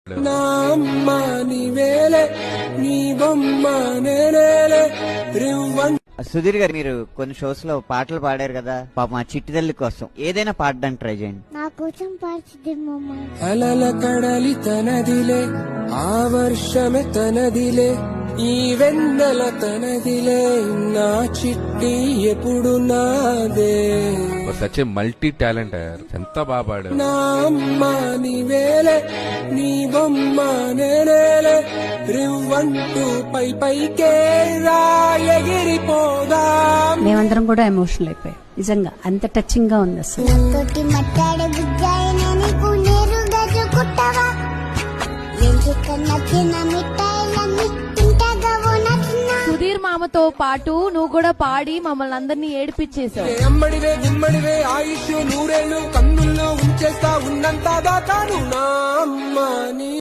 నా అమ్మ నీవేలే, నీ బొమ్మ నేనేలే రివ్వన్. సుధీర్ గారు, మీరు కొన్ని షోస్ లో పాటలు పాడారు కదా, పాప మా చిట్టి తల్లి కోసం ఏదైనా పాడడానికి ట్రై చేయండి. నా కోసం పాడుతుంది మమ్మ. అలల కడలి తనదిలే, ఆ వర్షమే తనదిలే, ఈ వెన్నెల తనదిలే, నా చిట్టి ఎప్పుడు నాదే. సచ్ మల్టీ టాలెంటర్, ఎంత బాగా పాడారు. నా అమ్మ నీవేలే, నీ బొమ్మ నేనేలే రివ్వంటూ పై పైకే ఎగిరిపోదా. మేమందరం కూడా ఎమోషనల్ అయిపోయాం, నిజంగా అంత టచింగ్ గా ఉంది అసలు. తోటి మట్టాడే బుజ్జాయిన నీకు నేరుగా కుట్టవా, ఎందుకన్నా చిన్న మిఠాయిలన్నీ తింటగా నచ్చిన. సుధీర్ మామతో పాటు నువ్వు కూడా పాడి మమ్మల్ని అందరినీ ఏడిపించేశావు. అమ్మడివే గుమ్మడివే ఆయుష్ నూరేళ్ళు, కన్నుల్లో ఉంచేస్తా ఉన్నంత దాకా. నా అమ్మ నీ